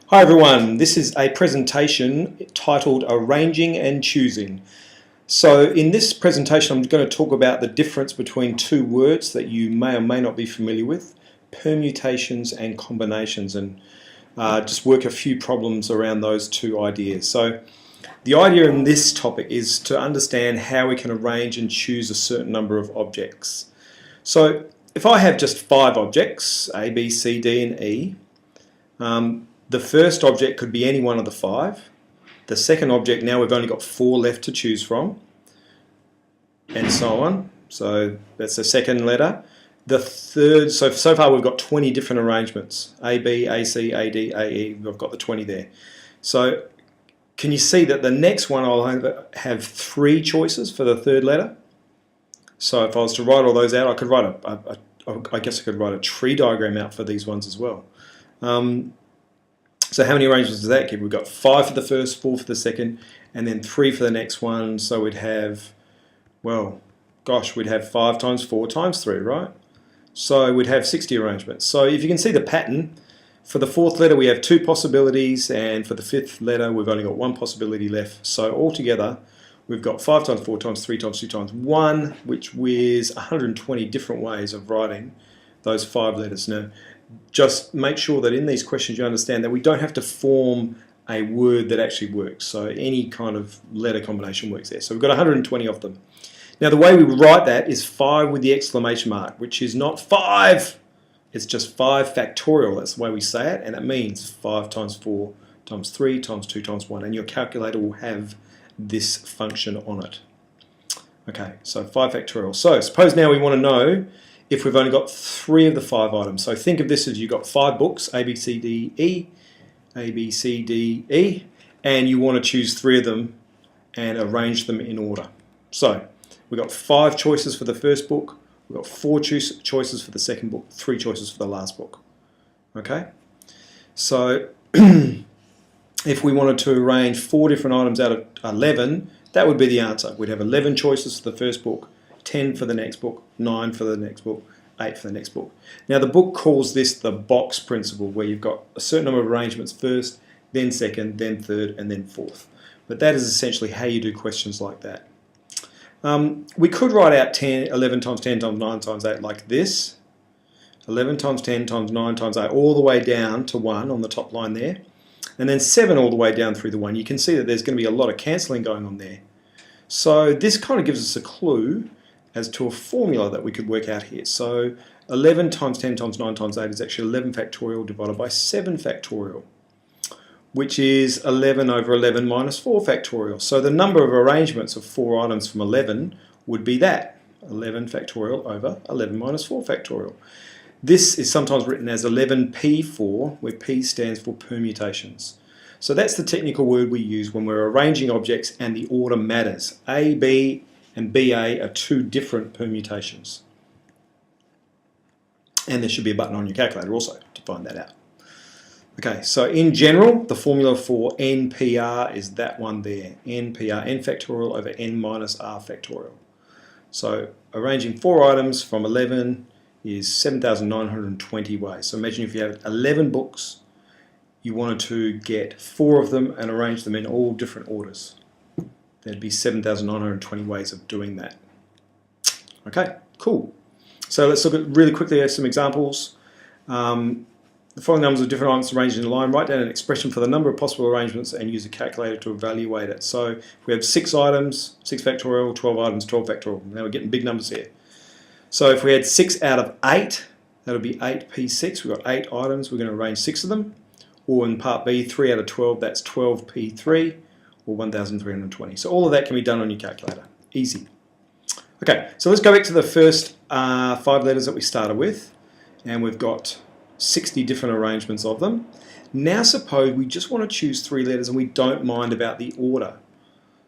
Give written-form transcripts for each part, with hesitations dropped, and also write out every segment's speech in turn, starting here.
Hi everyone, this is a presentation titled Arranging and Choosing. So in this presentation I'm going to talk about the difference between two words that you may or may not be familiar with, permutations and combinations, and just work a few problems around those two ideas. So the idea in this topic is to understand how we can arrange and choose a certain number of objects. So if I have just 5 objects, A, B, C, D and E, the first object could be any one of the 5. The second object, now we've only got 4 left to choose from, and so on. So that's the second letter. The third, so far we've got 20 different arrangements. A, B, A, C, A, D, A, E, we've got the 20 there. So can you see that the next one I'll have 3 choices for the third letter? So if I was to write all those out, I could write I guess I could write a tree diagram out for these ones as well. So how many arrangements does that give? We've got 5 for the first, 4 for the second, and then 3 for the next one. So we'd have, well, gosh, we'd have 5 times 4 times 3, right? So we'd have 60 arrangements. So if you can see the pattern, for the 4th letter we have 2 possibilities, and for the 5th letter we've only got 1 possibility left. So altogether we've got 5 times 4 times 3 times 2 times 1, which is 120 different ways of writing those 5 letters. Now, just make sure that in these questions you understand that we don't have to form a word that actually works. So any kind of letter combination works there. So we've got 120 of them. Now the way we write that is 5 with the exclamation mark, which is not 5. It's just 5 factorial. That's the way we say it, and it means 5 times 4 times 3 times 2 times 1. And your calculator will have this function on it. Okay, so 5 factorial. So suppose now we want to know if we've only got 3 of the 5 items. So think of this as you've got 5 books, A, B, C, D, E, A, B, C, D, E, and you want to choose 3 of them and arrange them in order. So we've got 5 choices for the first book, we've got 4 choices for the second book, 3 choices for the last book. Okay? So if we wanted to arrange 4 different items out of 11, that would be the answer. We'd have 11 choices for the first book, 10 for the next book, 9 for the next book, 8 for the next book. Now the book calls this the box principle, where you've got a certain number of arrangements first, then second, then third, and then fourth. But that is essentially how you do questions like that. We could write out 11 times 10 times 9 times 8 like this. 11 times 10 times 9 times 8 all the way down to 1 on the top line there. And then 7 all the way down through the 1. You can see that there's going to be a lot of cancelling going on there. So this kind of gives us a clue as to a formula that we could work out here. So 11 times 10 times 9 times 8 is actually 11 factorial divided by 7 factorial, which is 11 over 11 minus 4 factorial. So the number of arrangements of 4 items from 11 would be that, 11 factorial over 11 minus 4 factorial. This is sometimes written as 11p4, where p stands for permutations. So that's the technical word we use when we're arranging objects and the order matters. A, B, and BA are 2 different permutations. And there should be a button on your calculator also to find that out. Okay, so in general, the formula for NPR is that one there. NPR, n factorial over n minus r factorial. So arranging 4 items from 11 is 7,920 ways. So imagine if you have 11 books, you wanted to get 4 of them and arrange them in all different orders. There'd be 7,920 ways of doing that. Okay, cool. So let's look at really quickly at some examples. The following numbers of different items arranged in a line. Write down an expression for the number of possible arrangements and use a calculator to evaluate it. So we have 6 items, 6 factorial, 12 items, 12 factorial. Now we're getting big numbers here. So if we had 6 out of 8, that would be 8p6. We've got 8 items, we're going to arrange 6 of them. Or in part B, 3 out of 12, that's 12p3. Or 1,320. So all of that can be done on your calculator. Easy. Okay, so let's go back to the first 5 letters that we started with, and we've got 60 different arrangements of them. Now suppose we just want to choose 3 letters and we don't mind about the order.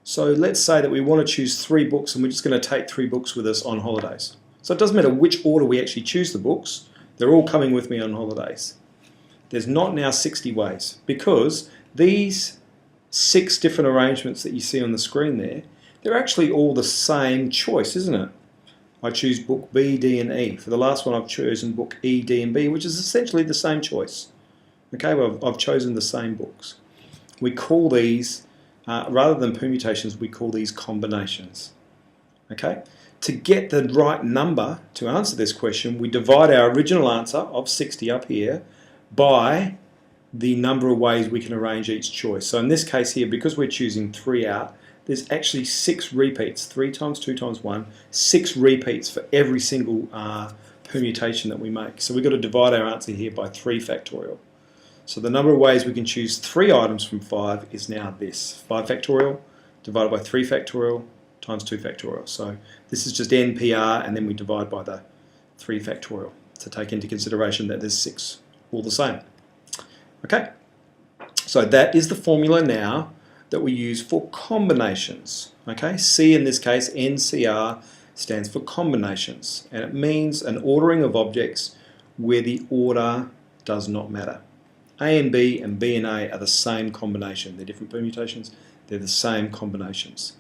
So let's say that we want to choose 3 books and we're just going to take 3 books with us on holidays. So it doesn't matter which order we actually choose the books, they're all coming with me on holidays. There's not now 60 ways, because these 6 different arrangements that you see on the screen there, they're actually all the same choice, isn't it? I choose book B, D and E. For the last one I've chosen book E, D and B, which is essentially the same choice. Okay, well, I've chosen the same books. We call these, rather than permutations, we call these combinations. Okay, to get the right number to answer this question, we divide our original answer of 60 up here by the number of ways we can arrange each choice. So in this case here, because we're choosing 3 out, there's actually 6 repeats, 3 times 2 times 1, 6 repeats for every single permutation that we make. So we've got to divide our answer here by 3 factorial. So the number of ways we can choose 3 items from 5 is now this, 5 factorial divided by 3 factorial times 2 factorial. So this is just NPR, and then we divide by the 3 factorial to take into consideration that there's 6 all the same. Okay, so that is the formula now that we use for combinations. Okay, C in this case, NCR, stands for combinations, and it means an ordering of objects where the order does not matter. A and B and A are the same combination. They're different permutations, they're the same combinations.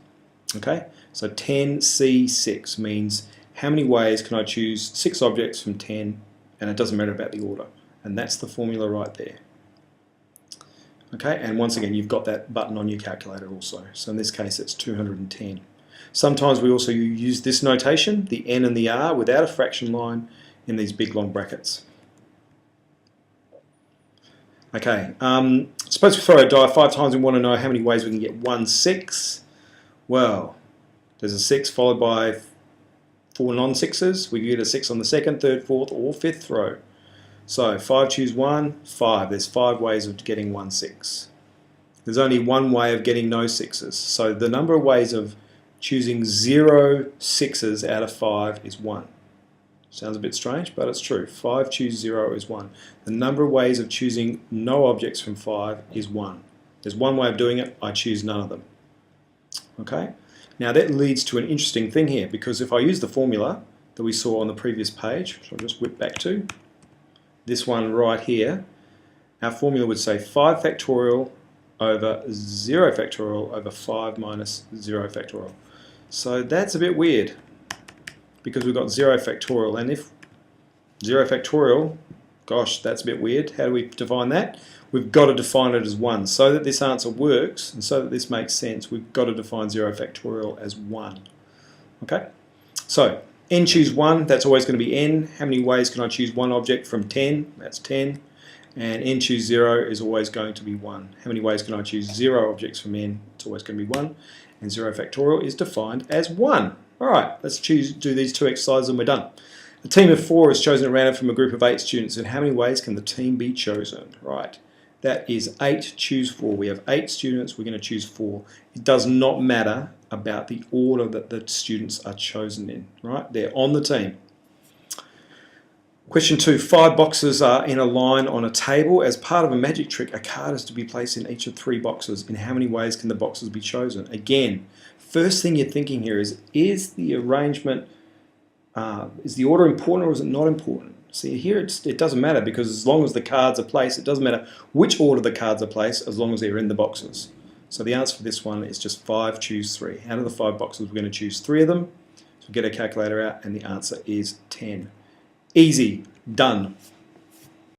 Okay, so 10C6 means how many ways can I choose 6 objects from 10, and it doesn't matter about the order. And that's the formula right there. Okay, and once again, you've got that button on your calculator also. So in this case, it's 210. Sometimes we also use this notation, the N and the R, without a fraction line in these big long brackets. Okay, suppose we throw a die 5 times and we want to know how many ways we can get 1 6. Well, there's a 6 followed by 4 non-6s. We can get a 6 on the 2nd, 3rd, 4th, or 5th throw. So 5 choose 1, 5. There's 5 ways of getting 1 6. There's only one way of getting no 6s. So the number of ways of choosing 0 6s out of 5 is 1. Sounds a bit strange, but it's true. 5 choose 0 is 1. The number of ways of choosing no objects from 5 is 1. There's one way of doing it. I choose none of them. Okay? Now that leads to an interesting thing here, because if I use the formula that we saw on the previous page, which I'll just whip back to, this one right here, our formula would say 5 factorial over 0 factorial over 5 minus 0 factorial. So that's a bit weird, because we've got 0 factorial, and if 0 factorial, gosh, that's a bit weird. How do we define that? We've got to define it as 1. So that this answer works, and so that this makes sense, we've got to define 0 factorial as 1. Okay? So, n choose 1, that's always going to be n. How many ways can I choose one object from 10? That's 10. And n choose 0 is always going to be 1. How many ways can I choose 0 objects from n? It's always going to be 1. And 0 factorial is defined as 1. Alright, let's do these 2 exercises and we're done. A team of 4 is chosen at random from a group of 8 students, and how many ways can the team be chosen? Right, that is 8 choose 4. We have 8 students, we're going to choose 4. It does not matter about the order that the students are chosen in, right? They're on the team. Question 2, 5 boxes are in a line on a table. As part of a magic trick, a card is to be placed in each of 3 boxes. In how many ways can the boxes be chosen? Again, first thing you're thinking here is the arrangement, is the order important or is it not important? See, here it doesn't matter, because as long as the cards are placed, it doesn't matter which order the cards are placed as long as they're in the boxes. So the answer for this one is just 5 choose 3. Out of the 5 boxes, we're going to choose 3 of them. So we get a calculator out and the answer is 10. Easy, done.